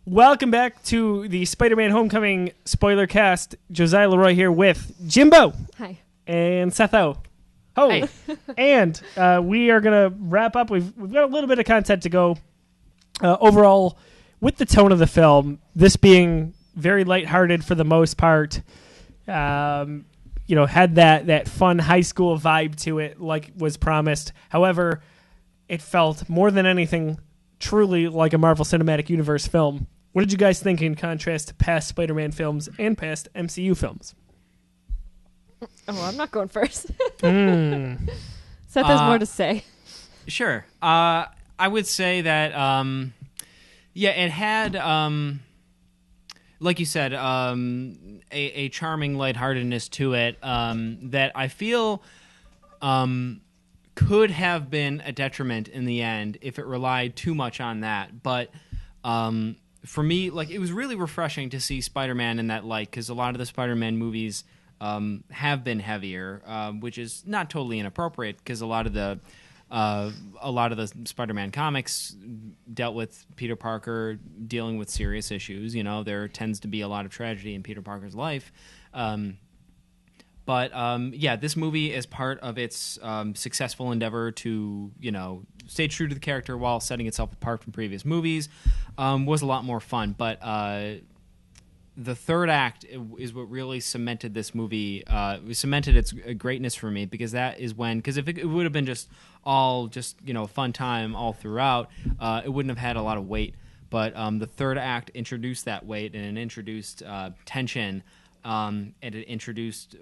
Welcome back to the Spider-Man Homecoming Spoilercast. Josiah Leroy here with Jimbo. Hi. And Seth O. Oh. Hey. And we are going to wrap up. We've got a little bit of content to go. Overall, with the tone of the film, this being very lighthearted for the most part, had that fun high school vibe to it like was promised. However, it felt more than anything truly like a Marvel Cinematic Universe film. What did you guys think in contrast to past Spider-Man films and past MCU films? Oh, I'm not going first. Seth has more to say. Sure. I would say that, it had, like you said, a charming lightheartedness to it that I feel could have been a detriment in the end if it relied too much on that. But for me, it was really refreshing to see Spider-Man in that light, because a lot of the Spider-Man movies have been heavier, which is not totally inappropriate, because a lot of the Spider-Man comics dealt with Peter Parker dealing with serious issues. There tends to be a lot of tragedy in Peter Parker's life. But this movie, as part of its successful endeavor to, stay true to the character while setting itself apart from previous movies, was a lot more fun. But the third act is what really cemented this movie, cemented its greatness for me, because that is when, because if it would have been just a fun time all throughout, it wouldn't have had a lot of weight. But the third act introduced that weight, and it introduced tension. And it introduced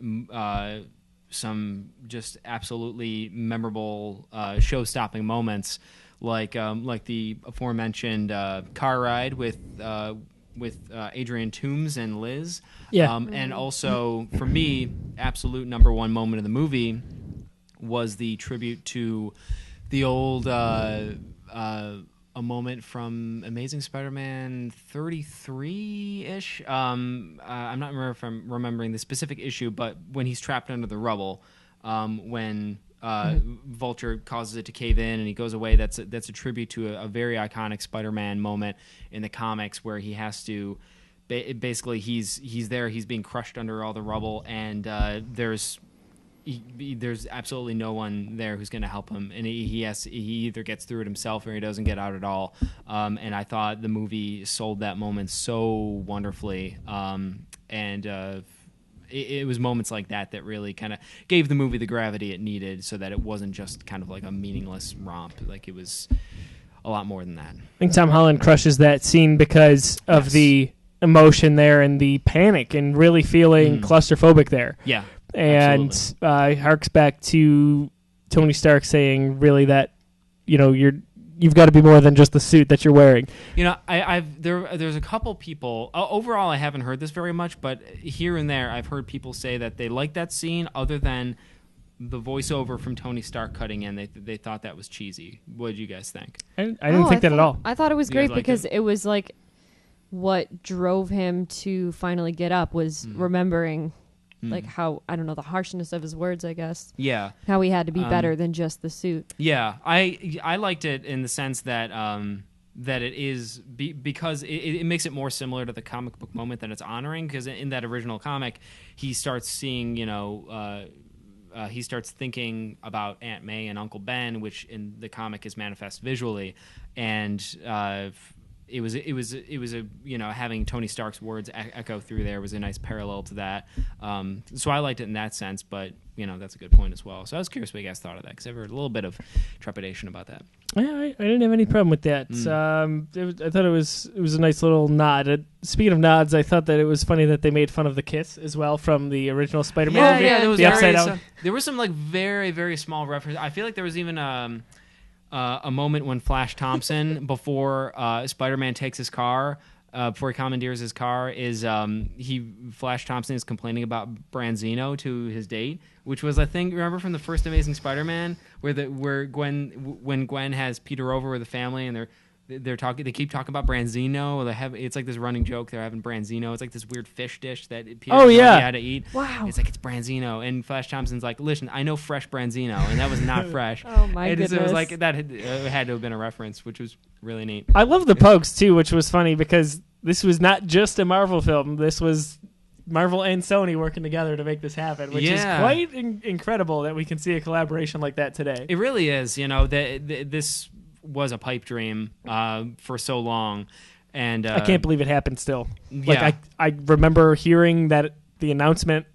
some just absolutely memorable show-stopping moments, like the aforementioned car ride with Adrian Toomes and Liz. Yeah. And also, for me, absolute number one moment of the movie was the tribute to the old a moment from Amazing Spider-Man 33-ish. I'm not remember if I'm remembering the specific issue, but when he's trapped under the rubble, when Vulture causes it to cave in and he goes away, that's a tribute to a very iconic Spider-Man moment in the comics, where he has to basically he's there, he's being crushed under all the rubble, and there's absolutely no one there who's going to help him, and he either gets through it himself or he doesn't get out at all. And I thought the movie sold that moment so wonderfully, and it was moments like that really kind of gave the movie the gravity it needed, so that it wasn't just kind of like a meaningless romp. Like, it was a lot more than that. I think Tom Holland crushes that scene because of the emotion there and the panic and really feeling claustrophobic there. Yeah. And harks back to Tony Stark saying, really, that you've got to be more than just the suit that you're wearing. There's a couple people. Overall, I haven't heard this very much, but here and there, I've heard people say that they like that scene, other than the voiceover from Tony Stark cutting in. They thought that was cheesy. What did you guys think? I didn't think that at all. I thought it was great because it was like what drove him to finally get up was remembering. Like how, I don't know, the harshness of his words, I guess. Yeah. How he had to be better than just the suit. Yeah. I liked it in the sense that that it is, because it makes it more similar to the comic book moment that it's honoring, because in that original comic, he starts seeing, he starts thinking about Aunt May and Uncle Ben, which in the comic is manifest visually, and it was a having Tony Stark's words echo through there was a nice parallel to that. So I liked it in that sense, but that's a good point as well. So I was curious what you guys thought of that, because I've heard a little bit of trepidation about that. Yeah, I didn't have any problem with that. I thought it was a nice little nod. Speaking of nods, I thought that it was funny that they made fun of the kiss as well from the original Spider-Man movie. Yeah, there was the Upside Down. There was some very, very small reference. I feel like there was even a moment when Flash Thompson, before Spider-Man takes his car, before he commandeers his car, Flash Thompson is complaining about Branzino to his date, which was, I think, remember from the first Amazing Spider-Man, when Gwen has Peter over with the family, and they're talking. They keep talking about Branzino. It's like this running joke. They're having Branzino. It's like this weird fish dish that Peter had to eat. Wow. It's like, it's Branzino, and Flash Thompson's like, listen, I know fresh Branzino, and that was not fresh. Oh my goodness! So it was like that had to have been a reference, which was really neat. I love the Pogues too, which was funny because this was not just a Marvel film. This was Marvel and Sony working together to make this happen, which is quite incredible that we can see a collaboration like that today. It really is. This was a pipe dream for so long. And I can't believe it happened still. Like I remember hearing that the announcement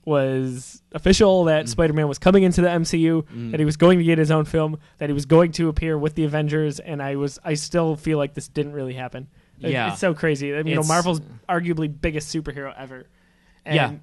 was official, that Spider-Man was coming into the MCU, that he was going to get his own film, that he was going to appear with the Avengers, and I still feel like this didn't really happen. It's so crazy. I mean, Marvel's arguably biggest superhero ever. And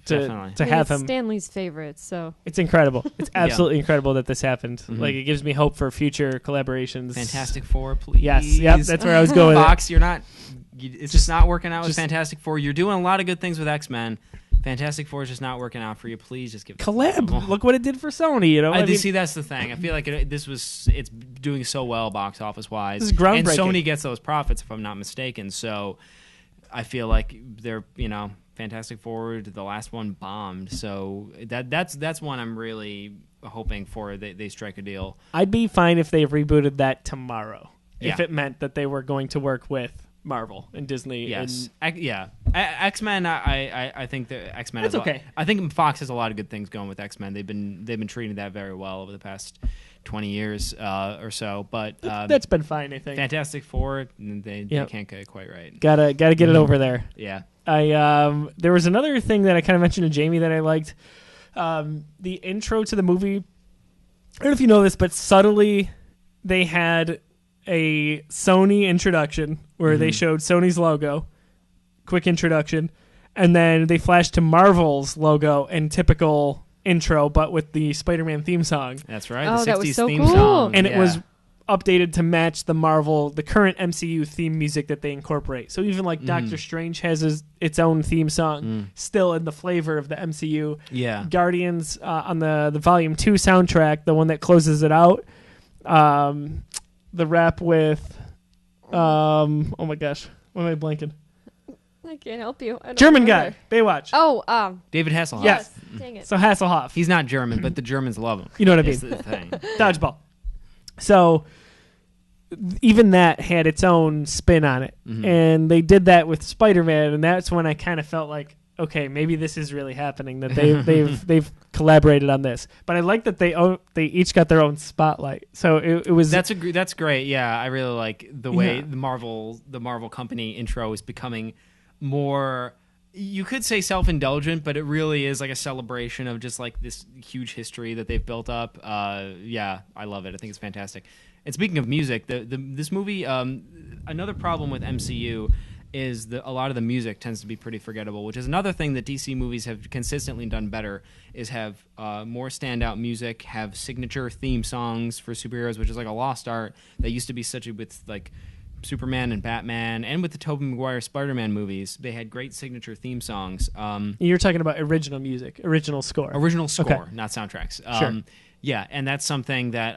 to have him, Stanley's favorite, so it's incredible. It's absolutely incredible that this happened. Like, it gives me hope for future collaborations. Fantastic Four, please. Yes, that's where I was going. Fox, it's just not working out with Fantastic Four. You're doing a lot of good things with X-Men. Fantastic Four is just not working out for you. Please just give it collab. Look what it did for Sony. I mean, see, that's the thing. I feel like it's doing so well box office wise. This is groundbreaking. And Sony gets those profits, if I'm not mistaken. So I feel like they're Fantastic Four, the last one bombed. So that's one I'm really hoping for. They strike a deal. I'd be fine if they rebooted that tomorrow. If it meant that they were going to work with Marvel and Disney. Yes. X-Men. I think that X-Men. That's okay. I think Fox has a lot of good things going with X-Men. They've been treating that very well over the past 20 years or so. But that's been fine. I think Fantastic Four. They can't get it quite right. Gotta get it over there. Yeah. There was another thing that I kind of mentioned to Jamie that I liked. The intro to the movie. I don't know if you know this, but subtly they had a Sony introduction where they showed Sony's logo, quick introduction, and then they flashed to Marvel's logo and typical intro, but with the Spider-Man theme song. That's right. Oh, the 60s that was so theme cool. song. And it was updated to match the current MCU theme music that they incorporate. So even like Doctor Strange has its own theme song, still in the flavor of the MCU. Yeah. Guardians on the Volume 2 soundtrack, the one that closes it out, the rap with, oh my gosh, what am I blanking? I can't help you. German guy, Baywatch. Oh, David Hasselhoff. Yes. Dang it. So Hasselhoff. He's not German, but the Germans love him. You know what I mean? That's the thing. Dodgeball. So even that had its own spin on it. And they did that with Spider-Man, and that's when I kind of felt like, okay, maybe this is really happening, that they've collaborated on this. But I like that they each got their own spotlight. So it was that's great. Yeah, I really like the way the Marvel company intro is becoming more, you could say, self-indulgent, but it really is like a celebration of just like this huge history that they've built up. I love it. I think it's fantastic. And speaking of music, this movie, another problem with MCU is a lot of the music tends to be pretty forgettable, which is another thing that DC movies have consistently done better, is have more standout music, have signature theme songs for superheroes, which is like a lost art that used to be such with like Superman and Batman, and with the Tobey Maguire Spider-Man movies. They had great signature theme songs. You're talking about original music, original score, okay. Not soundtracks. Sure. Yeah, and that's something that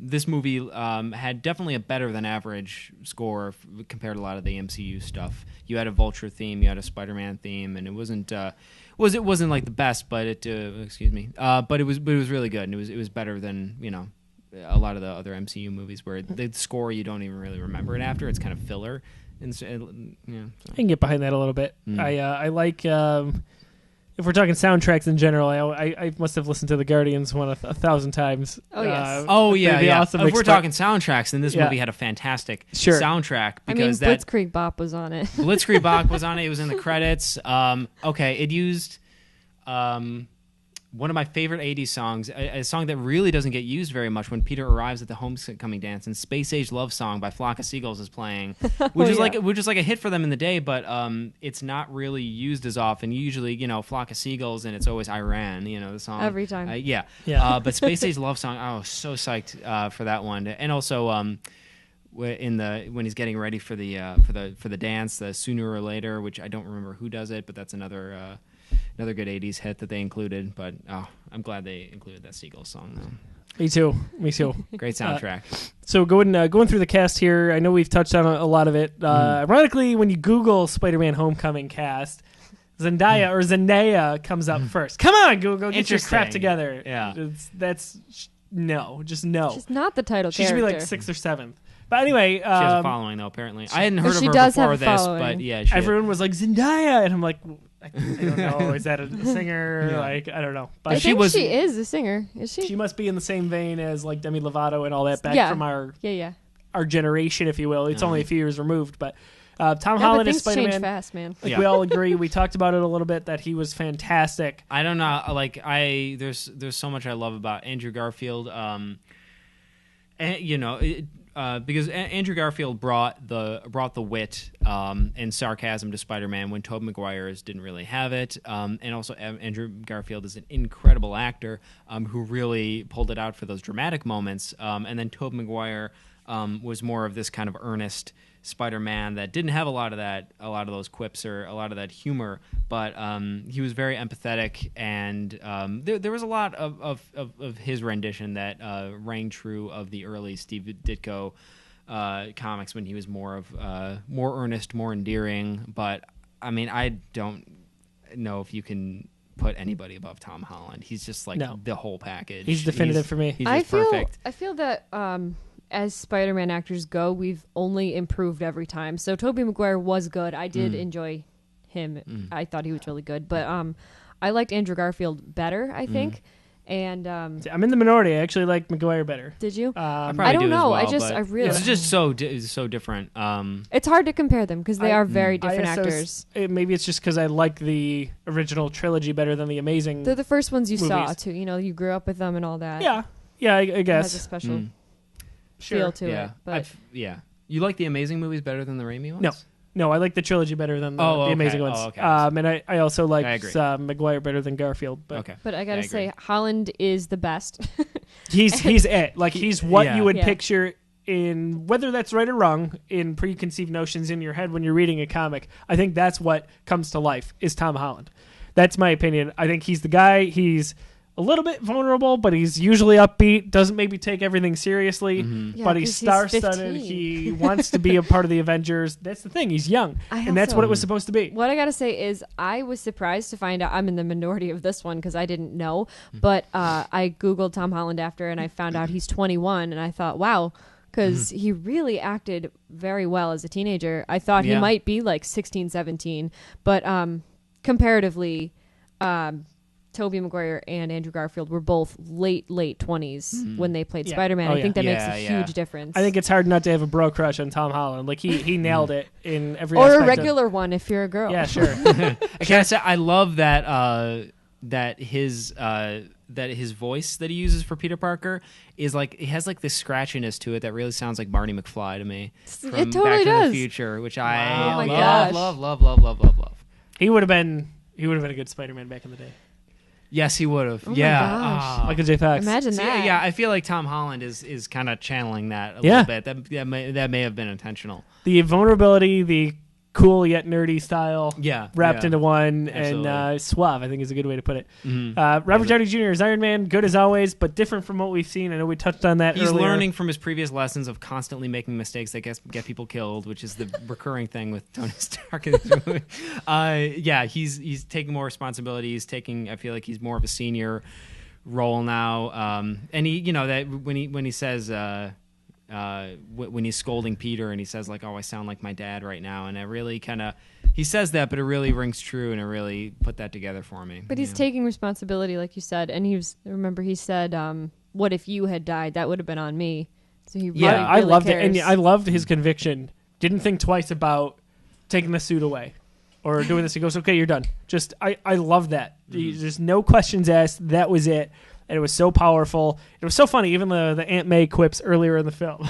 this movie had definitely a better than average score compared to a lot of the MCU stuff. You had a Vulture theme, you had a Spider-Man theme, and it wasn't like the best, but but it was really good, and it was better than a lot of the other MCU movies where the score you don't even really remember it after. It's kind of filler. And so. I can get behind that a little bit. I like. If we're talking soundtracks in general, I must have listened to the Guardians one 1,000 times. Oh, yes. Awesome. If we're talking soundtracks, then this movie had a fantastic soundtrack. Because Blitzkrieg Bop was on it. Blitzkrieg Bop was on it. It was in the credits. It used one of my favorite 80s songs, a song that really doesn't get used very much, when Peter arrives at the homecoming dance, and Space Age Love Song by Flock of Seagulls is playing, which is like a hit for them in the day, but it's not really used as often. Usually, Flock of Seagulls, and it's always Iran, the song. Every time. But Space Age Love Song, I was so psyched for that one. And also when he's getting ready for the dance, the Sooner or Later, which I don't remember who does it, but that's another good 80s hit that they included. But I'm glad they included that Seagull song, though. Me too. Great soundtrack. So going through the cast here, I know we've touched on a lot of it. Ironically, when you Google Spider-Man Homecoming cast, Zendaya comes up first. Come on, Google, get your crap together. Yeah. That's no, just no. She's not the title She character. should be like 6th or 7th. But anyway, She has a following though. Apparently, I hadn't heard of She her does before have a this, following. but yeah, everyone was like Zendaya, and I'm like, I don't know. Is that a singer? Yeah. Like, I don't know. I But she think she is a singer. Is she? she must be in the same vein as like Demi Lovato and all that back Yeah. from our Yeah. generation, if you will. It's only a few years removed, but Tom Yeah, Holland but as things change Spider-Man. fast, man. Like Yeah. we all agree. We talked about it a little bit that he was fantastic. I don't know. Like there's so much I love about Andrew Garfield. And, because Andrew Garfield brought the wit and sarcasm to Spider-Man when Tobey Maguire's didn't really have it. And also Andrew Garfield is an incredible actor who really pulled it out for those dramatic moments. And then Tobey Maguire was more of this kind of earnest Spider-Man that didn't have a lot of those quips or a lot of that humor, but he was very empathetic, and there was a lot of his rendition that rang true of the early Steve Ditko comics when he was more earnest, more endearing. But I mean, I don't know if you can put anybody above Tom Holland. He's just like the whole package. He's definitive for me. He's just perfect. I feel that as Spider-Man actors go, we've only improved every time. So Tobey Maguire was good. I did enjoy him. I thought he was really good. But I liked Andrew Garfield better, I think. And I'm in the minority. I actually like Maguire better. did you? I I don't do know. As well, I but really. it's just so different. It's hard to compare them because they are very different I actors. Maybe it's just because I like the original trilogy better than the Amazing. They're the first ones you saw movies. too. You know, you grew up with them and all that. Yeah, I It has a guess. special Sure. feel to Yeah, it. But You like the Amazing movies better than the Raimi ones? No, I like the trilogy better than the okay. Amazing ones. Oh, okay. And I also like I agree. Maguire better than Garfield. But Okay. But I gotta I agree. say, Holland is the best. he's it. Like he's what Yeah. you would Yeah. picture in, whether that's right or wrong, in preconceived notions in your head when you're reading a comic. I think that's what comes to life is Tom Holland. That's my opinion. I think he's the guy. He's a little bit vulnerable, but he's usually upbeat, doesn't maybe take everything seriously, Yeah, but he's 'cause he's star-studded. 15. He wants to be a part of the Avengers. That's the thing. He's young, and that's what it was supposed to be. What I gotta say is, I was surprised to find out I'm in the minority of this one because I didn't know. But I googled Tom Holland after, and I found out he's 21, and I thought, wow, because he really acted very well as a teenager. I thought he might be like 16, 17, but comparatively, Tobey Maguire and Andrew Garfield were both late 20s when they played Spider-Man. Oh, I think that yeah. makes a Yeah, huge difference. I think it's hard not to have a bro crush on Tom Holland. Like he nailed it in every or aspect a of- regular one if you're a girl. Yeah, sure. I gotta say, I love that his voice that he uses for Peter Parker is like, it has like this scratchiness to it that really sounds like Marty McFly to me. From It totally Back to does. the Future, which Wow. I Oh my love, gosh. love. He would have been a good Spider-Man back in the day. Yes, he would have. Oh my yeah. gosh. Ah. Michael J. Fox. Imagine See, that. yeah, I feel like Tom Holland is kind of channeling that a Yeah. little bit. That may have been intentional. The vulnerability, the cool yet nerdy style, Yeah, wrapped yeah. into one, Absolutely. and suave, I think is a good way to put it. Mhm. Robert Downey Jr. is Iron Man, good as always, but different from what we've seen. I know we touched on that He's earlier. learning from his previous lessons of constantly making mistakes that get people killed, which is the recurring thing with Tony Stark in this movie. He's taking more responsibility. I feel like he's more of a senior role now. And he, that when he says when he's scolding Peter and he says like, "Oh, I sound like my dad right now," and it really he says that, but it really rings true, and it really put that together for me. But he's taking responsibility, like you said, and he said, "What if you had died? That would have been on me." So he really, I really loved cares. it, and I loved his conviction. Didn't think twice about taking the suit away or doing this. He goes, "Okay, you're done." Just I love that. There's no questions asked. That was it. And it was so powerful. It was so funny. Even the Aunt May quips earlier in the film.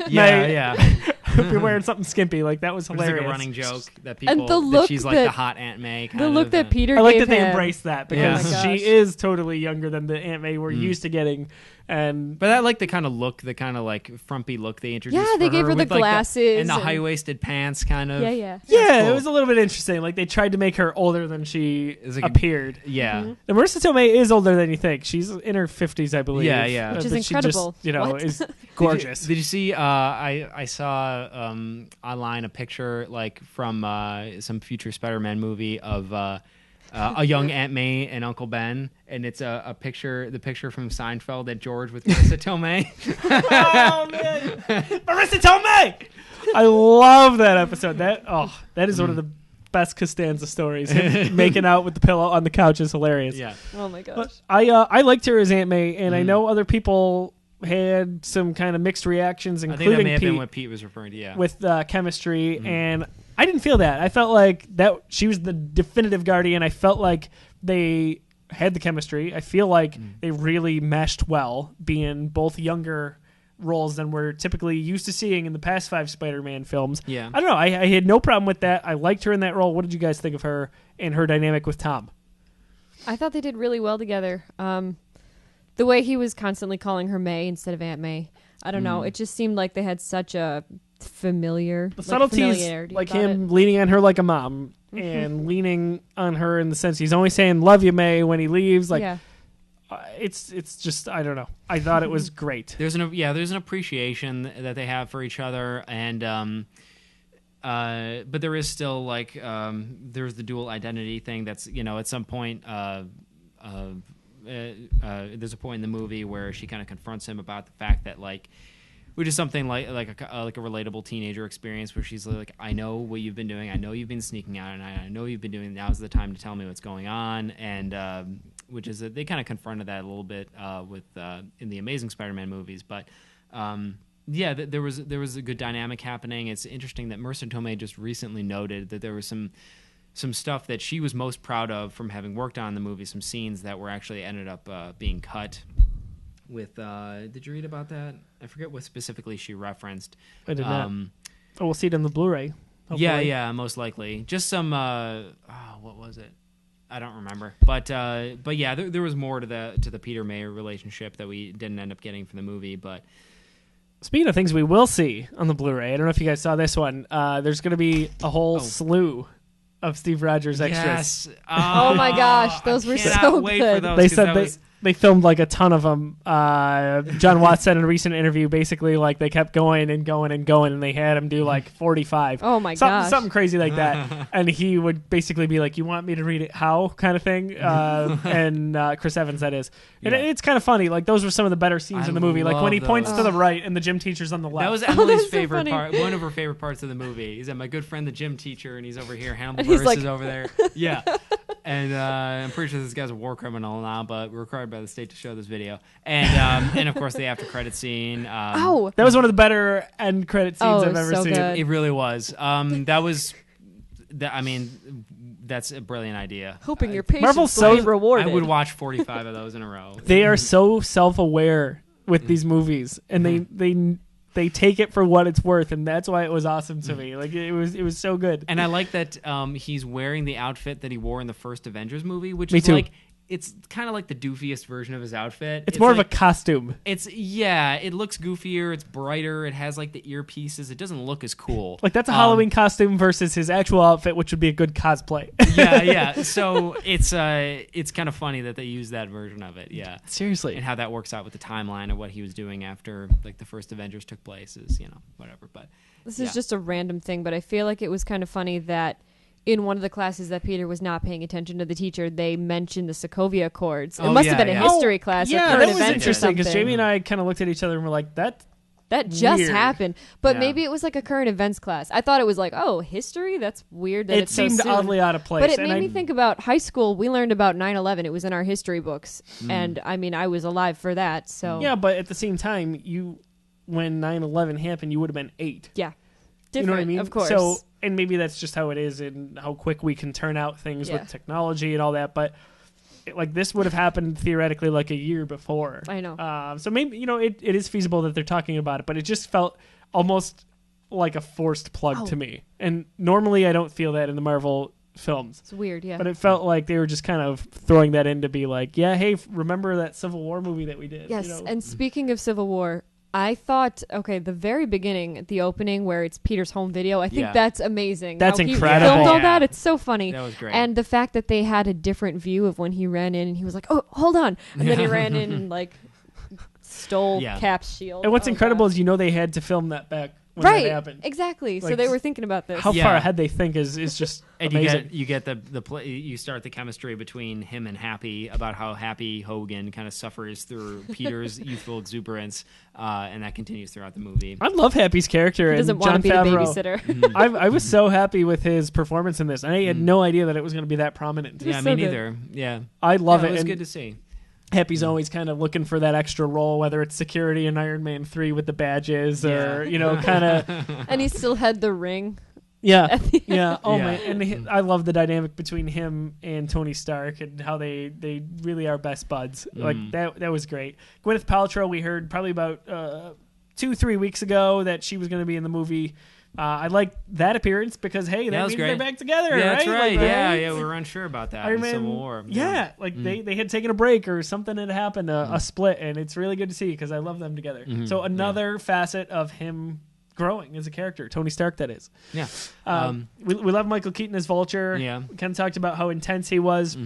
Yeah. If you're wearing something skimpy, like that was It's like hilarious. a running joke that And people the that look she's like that- the hot Aunt May. Kind the look of, that Peter I like gave that they him. embrace that Yeah. because Oh my she gosh. is totally younger than the Aunt May we're used to getting. And But I like the kind of look, the kind of like frumpy look they introduced. Yeah, they for gave her the with, like, glasses and the and- high waisted pants, kind of. Yeah. yeah, cool. it was a little bit interesting. Like they tried to make her older than she It's like a- appeared. Yeah. Mm-hmm. And Marissa Tomei is older than you think. She's in her 50s, I believe. Yeah, yeah. Which is But she incredible. Just, What? is gorgeous. Did you see? I saw online a picture like from some future Spider-Man movie of a young Aunt May and Uncle Ben, and it's the picture from Seinfeld at George with Marissa Tomei. Oh man, Marissa Tomei! I love that episode. That is one of the best Costanza stories. Him making out with the pillow on the couch is hilarious. Yeah. Oh my gosh. But I liked her as Aunt May, and I know other people had some kind of mixed reactions, including I think that may have Pete, been what Pete was referring to. Yeah. with chemistry, and I didn't feel that. I felt like that she was the definitive guardian. I felt like they had the chemistry. I feel like they really meshed well, being both younger roles than we're typically used to seeing in the past 5 Spider-Man films. Yeah. I don't know. I had no problem with that. I liked her in that role. What did you guys think of her and her dynamic with Tom? I thought they did really well together. The way he was constantly calling her May instead of Aunt May. I don't know. It just seemed like they had such a The subtleties, familiarity like about him leaning on her like a mom and leaning on her in the sense he's only saying "love you, May" when he leaves. Like, yeah. It's just, I don't know. I thought it was great. There's an appreciation that they have for each other, and but there is still like there's the dual identity thing. That's at some point there's a point in the movie where she kind of confronts him about the fact that which is something like a relatable teenager experience where she's like, I know what you've been doing. I know you've been sneaking out, and I know you've been doing. Now's the time to tell me what's going on. And which is they kind of confronted that a little bit with in the Amazing Spider-Man movies. But there was a good dynamic happening. It's interesting that Marissa Tomei just recently noted that there was some stuff that she was most proud of from having worked on the movie. Some scenes that were actually ended up being cut. With did you read about that? I forget what specifically she referenced. I did not. We'll see it in the Blu-ray. Hopefully. Yeah, most likely. Just some what was it? I don't remember. But yeah, there was more to the Peter May relationship that we didn't end up getting from the movie. But speaking of things we will see on the Blu-ray, I don't know if you guys saw this one. There's going to be a whole slew of Steve Rogers extras. Yes. Oh my gosh, those were so good. They said they filmed like a ton of them. John Watts said in a recent interview, basically like they kept going and going and going, and they had him do like 45. Oh my gosh, something crazy like that. And he would basically be like, "You want me to read it? How?" kind of thing. And Chris Evans, that is. And it's kind of funny. Like those were some of the better scenes in the movie. Like when he points to the right and the gym teacher's on the left. That was Emily's favorite so part. One of her favorite parts of the movie. He's my good friend, the gym teacher, and he's over here. Hannibal He's Buress is over there. Yeah. And I'm pretty sure this guy's a war criminal now, but we're required by the state to show this video. And of course the after credit scene. That was one of the better end credit scenes I've ever seen. Good. It really was. That's a brilliant idea. Hoping your patience Marvel's will be so rewarded. I would watch 45 of those in a row. They are so self-aware with these movies, and they take it for what it's worth, and that's why it was awesome to me. Like it was so good. And I like that he's wearing the outfit that he wore in the first Avengers movie, which Me is too. like it's kind of like the doofiest version of his outfit. It's more like, of a costume. It looks goofier, it's brighter, it has like the earpieces. It doesn't look as cool. Like that's a Halloween costume versus his actual outfit, which would be a good cosplay. yeah. So it's kind of funny that they use that version of it. Yeah. Seriously. And how that works out with the timeline of what he was doing after like the first Avengers took place is, whatever. But this is just a random thing, but I feel like it was kind of funny that in one of the classes that Peter was not paying attention to the teacher, they mentioned the Sokovia Accords. It must have been a history class or current that was events interesting because something. Jamie and I kind of looked at each other and were like, that just weird. happened. But Yeah. maybe it was like a current events class. I thought it was like, oh, history? That's weird that It it's so seemed soon. oddly out of place. But it and made me think about high school. We learned about 9/11. It was in our history books. And, I mean, I was alive for that. So Yeah, but at the same time, when 9/11 happened, you would have been 8. Yeah. Different, You know what I mean? of course. So, and maybe that's just how it is and how quick we can turn out things with technology and all that. But like this would have happened theoretically like a year before. I know. So maybe, it is feasible that they're talking about it, but it just felt almost like a forced plug to me. And normally I don't feel that in the Marvel films. It's weird, yeah. But it felt like they were just kind of throwing that in to be like, yeah, hey, remember that Civil War movie that we did? Yes, and speaking of Civil War, I thought, the very beginning, the opening where it's Peter's home video, I think that's amazing. That's How incredible. He filmed all Yeah. that. It's so funny. That was great. And the fact that they had a different view of when he ran in and he was like, oh, hold on. And then he ran in and stole Cap's shield. And what's Oh, incredible God. is they had to film that back when that happened. Exactly. So Like, they were thinking about this. How far ahead they think is just And amazing. you get you start the chemistry between him and Happy about how Happy Hogan kind of suffers through Peter's youthful exuberance, and that continues throughout the movie. I love Happy's character. He doesn't and want Jon to be the Favreau. babysitter. I was so happy with his performance in this. I had no idea that it was going to be that prominent. Yeah, so me good. neither. Yeah, I love it it. was and good to see. Happy's always kind of looking for that extra role, whether it's security in Iron Man 3 with the badges or, kind of. And he still had the ring. Yeah. Yeah. Oh, Yeah. man. And I love the dynamic between him and Tony Stark and how they really are best buds. Like, that was great. Gwyneth Paltrow, we heard probably about 2-3 weeks ago that she was going to be in the movie. I like that appearance because, hey, that was means great. they're back together, Yeah, right? that's right. Like, Yeah, we were unsure about that Iron in Man, Civil War. Yeah, like they had taken a break or something had happened, a split, and it's really good to see because I love them together. So another facet of him growing as a character, Tony Stark, that is. Yeah. We love Michael Keaton as Vulture. Yeah. Ken talked about how intense he was.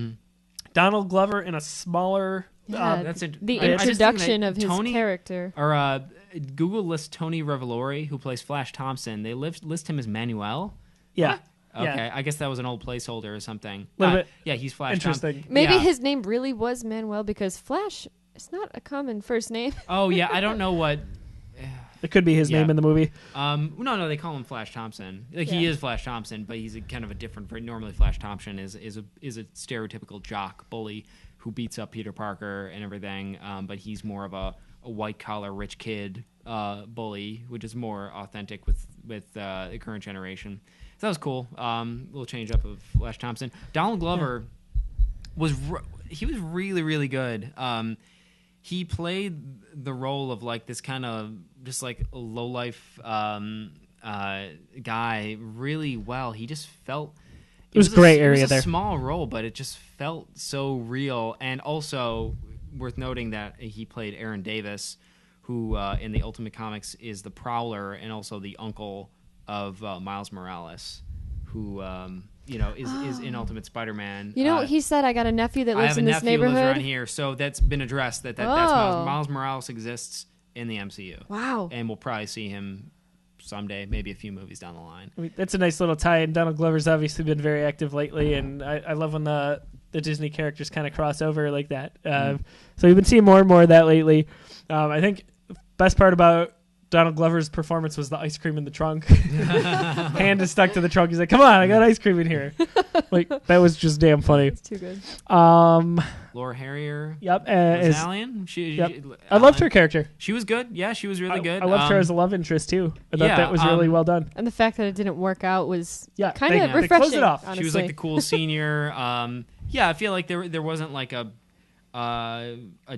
Donald Glover in a smaller. Yeah, that's the I just think introduction that of his Tony- character. Or Google lists Tony Revolori, who plays Flash Thompson. They list him as Manuel. Yeah. Okay, Yeah. I guess that was an old placeholder or something. Little bit Yeah, he's Flash interesting. Thompson. Maybe Yeah. his name really was Manuel because Flash is not a common first name. Oh yeah, I don't know what. It could be his name in the movie. No, they call him Flash Thompson. Like he Yeah. is Flash Thompson, but he's a kind of a different. Normally, Flash Thompson is a stereotypical jock bully who beats up Peter Parker and everything. But he's more of a white collar rich kid bully, which is more authentic with the current generation. So that was cool. Little change up of Flash Thompson. Donald Glover was really really good. He played the role of like this kind of just like low life guy really well. He just felt It was gray area It was a there. small role, but it just felt so real. And also worth noting that he played Aaron Davis, who in the Ultimate Comics is the Prowler and also the uncle of Miles Morales, who is in Ultimate Spider-Man. He said, I got a nephew that I lives have a in this nephew who lives neighborhood. around here, so that's been addressed. That's Miles Morales exists in the MCU. Wow. And we'll probably see him someday, maybe a few movies down the line. I mean, that's a nice little tie-in. Donald Glover's obviously been very active lately, and I love when the Disney characters kind of cross over like that. So we've been seeing more and more of that lately. I think the best part about Donald Glover's performance was the ice cream in the trunk. Hand is stuck to the trunk. He's like, "Come on, I got ice cream in here." Like that was just damn funny. It's too good. Laura Harrier. Yep. Was Alien. I loved her character. She was good. Yeah, she was really good. I loved her as a love interest too. I thought that was really well done. And the fact that it didn't work out was kind they of refreshing. closed it off. Honestly. She was like the cool senior. I feel like there wasn't like a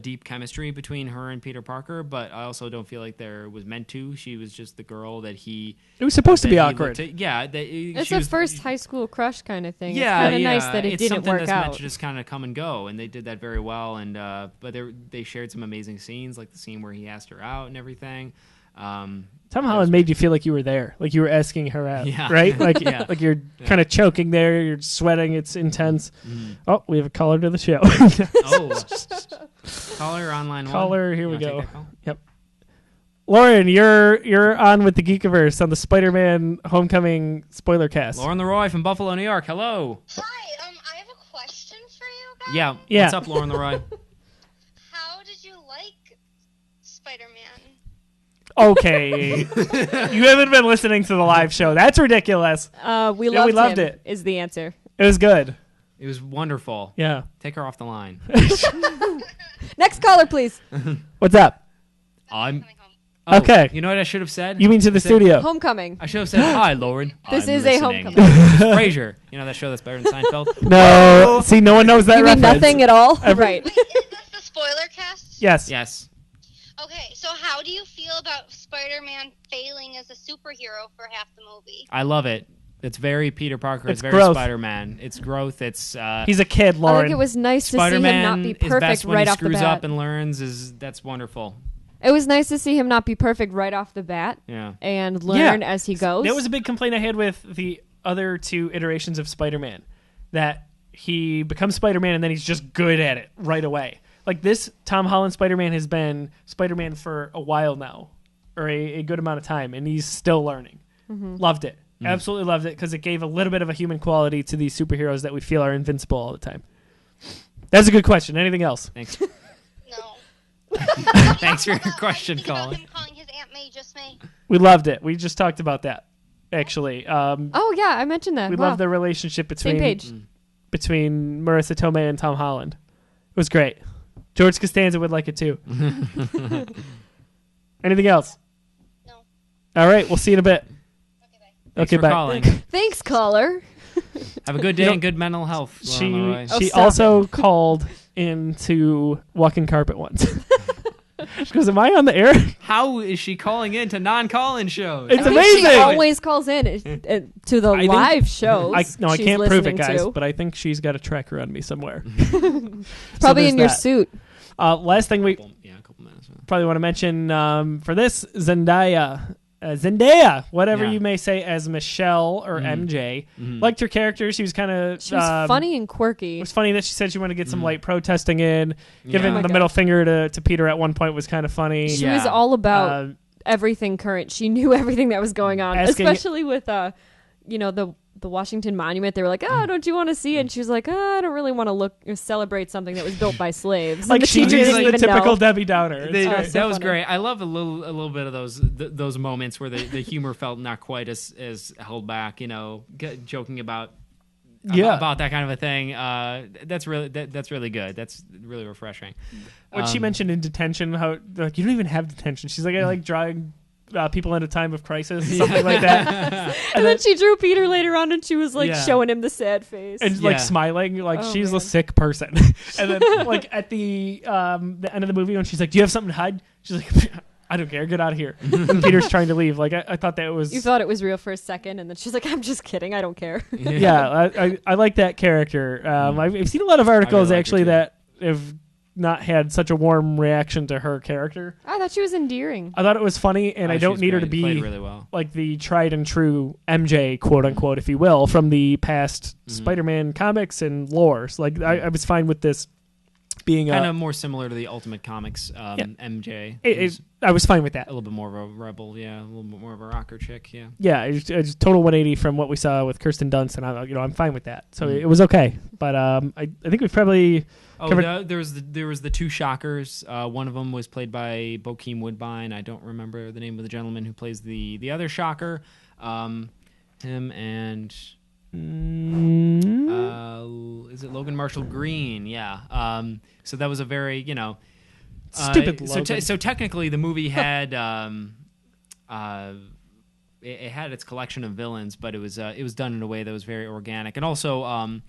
deep chemistry between her and Peter Parker, but I also don't feel like there was meant to. She was just the girl that he. It was supposed to that be he awkward. looked at. It's a first high school crush kind of thing. Yeah, it's kind of nice that it it's didn't something work that's out. meant to just kind of come and go, and they did that very well. And but they shared some amazing scenes, like the scene where he asked her out and everything. Tom Holland made you feel like you were there, like you were asking her out, Yeah. right? Like, Yeah. like you're kind of choking there, you're sweating, it's intense. Oh, we have a caller to the show. Caller online. Caller, here You we wanna go. take that call? Yep. Lauren, you're on with the Geekiverse on the Spider-Man Homecoming Spoilercast. Lauren Leroy from Buffalo, New York. Hello. Hi, I have a question for you guys. Yeah. What's up, Lauren Leroy? How did you like Spider-Man? Okay. You haven't been listening to the live show. That's ridiculous. We Yeah, we loved him, it. is the answer. It was good. It was wonderful. Yeah. Take her off the line. Next caller, please. What's up? I'm. Coming home. Oh, Okay. You know what I should have said? You mean to the I said- studio? Homecoming. I should have said, "Hi, Lauren. This I'm is a listening." homecoming. Frasier. You know that show that's better than Seinfeld? No. See, no one knows that You mean reference. nothing at all? Right. Wait, is this the spoiler cast? Yes. Yes. Okay, so how do you feel about Spider-Man failing as a superhero for half the movie? I love it. It's very Peter Parker. It's It's very growth. Spider-Man. It's growth. It's He's a kid, I Lauren. think it was nice to see him Spider-Man not be is best perfect when right he off the screws bat. up and learns. That's wonderful. It was nice to see him not be perfect right off the bat Yeah. and learn as he goes. That was a big complaint I had with the other two iterations of Spider-Man, that he becomes Spider-Man and then he's just good at it right away. Like this Tom Holland Spider-Man has been Spider-Man for a while now. or a good amount of time, and he's still learning. Loved it. Absolutely loved it, because it gave a little bit of a human quality to these superheroes that we feel are invincible all the time. That's a good question. Anything else? Thanks. No. Thanks for your question, About Colin. him calling his Aunt May just May. We loved it. We just talked about that, actually. Oh yeah, I mentioned that. We Wow. love the relationship Same page. between Marissa Tomei and Tom Holland. It was great. George Costanza would like it too. Anything else? No. All right, we'll see you in a bit. Thanks Okay, for bye. calling. Thanks, caller. Have a good day and good mental health. She Lauren Leroy. Oh, she stop also called into Walking Carpet once. She goes, "Am I on the air?" How is she calling in to non-call-in shows? It's I think she amazing. always calls in to the I think- live shows. I she's can't prove it, listening guys, to. but I think she's got a tracker on me somewhere. Probably there's in your that. suit. Last thing we Yeah, a couple minutes. probably want to mention for this, Zendaya, whatever Yeah. you may say as Michelle or MJ, liked her character. She was kind of She was funny and quirky. It was funny that she said she wanted to get some light protesting in. Giving Yeah. Oh my the God. middle finger to Peter at one point was kind of funny. She Yeah. was all about Uh, everything current. She knew everything that was going on, Asking- especially with the Washington Monument. They were like, "Oh, don't you want to see it?" And she was like, "Oh, I don't really want to look or celebrate something that was built by slaves." like and the she teacher is didn't the even typical know. Debbie Downer. They- Oh, so that was funny. great. I love a little bit of those moments where the humor felt not quite as held back. Joking about about that kind of a thing. That's really good. That's really refreshing. When she mentioned in detention, how like you don't even have detention. She's like, I like drawing people in a time of crisis, something like that. And then she drew Peter later on, and she was like Yeah. showing him the sad face. And like smiling, like Oh, she's a man. sick person. And then like at the end of the movie when she's like, "Do you have something to hide?" She's like, "I don't care, get out of here." And Peter's trying to leave. Like I thought that was You thought it was real for a second, and then she's like, "I'm just kidding. I don't care." yeah. I like that character. I've seen a lot of articles like her actually too. that have not had such a warm reaction to her character. I thought she was endearing. I thought it was funny, and I don't She's need her great. to be Played really well. like the tried and true MJ, quote unquote, if you will, from the past Spider-Man comics and lore. So, like, I was fine with this being Kind of more similar to the Ultimate Comics MJ. who's I was fine with that. a little bit more of a rebel, yeah, a little bit more of a rocker chick, yeah. Yeah, it's total 180 from what we saw with Kirsten Dunst, and I'm fine with that. So it was okay, but I think we've probably covered. There was the two shockers. One of them was played by Bokeem Woodbine. I don't remember the name of the gentleman who plays the other shocker. Him and is it Logan Marshall Green? Yeah. So that was a very Stupid So, Logan. so technically, the movie had it had its collection of villains, but it was done in a way that was very organic, and also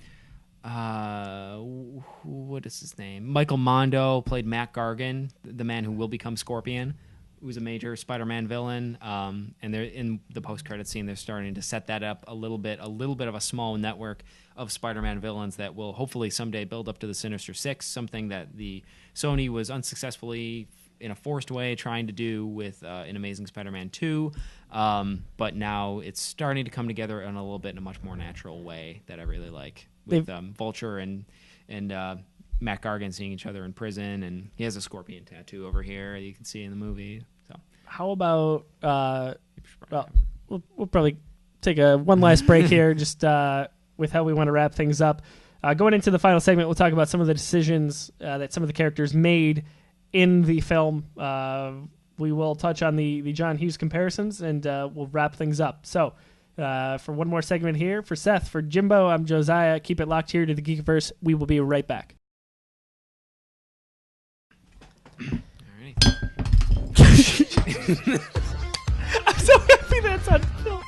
what is his name? Michael Mondo played Matt Gargan, the man who will become Scorpion, who's a major Spider-Man villain. And they're in the post-credit scene. They're starting to set that up a little bit of a small network of Spider-Man villains that will hopefully someday build up to the Sinister Six, something that the Sony was unsuccessfully in a forced way trying to do with an Amazing Spider-Man 2. But now it's starting to come together in a much more natural way that I really like. With Vulture and Matt Gargan seeing each other in prison, and he has a scorpion tattoo over here you can see in the movie. So How about we'll probably take one last break here, just with how we want to wrap things up. Going into the final segment, we'll talk about some of the decisions that some of the characters made in the film. We will touch on the John Hughes comparisons, and we'll wrap things up. So, for one more segment here, for Seth, for Jimbo, I'm Josiah. Keep it locked here to the Geekiverse. We will be right back. all right. I'm so happy that's on film.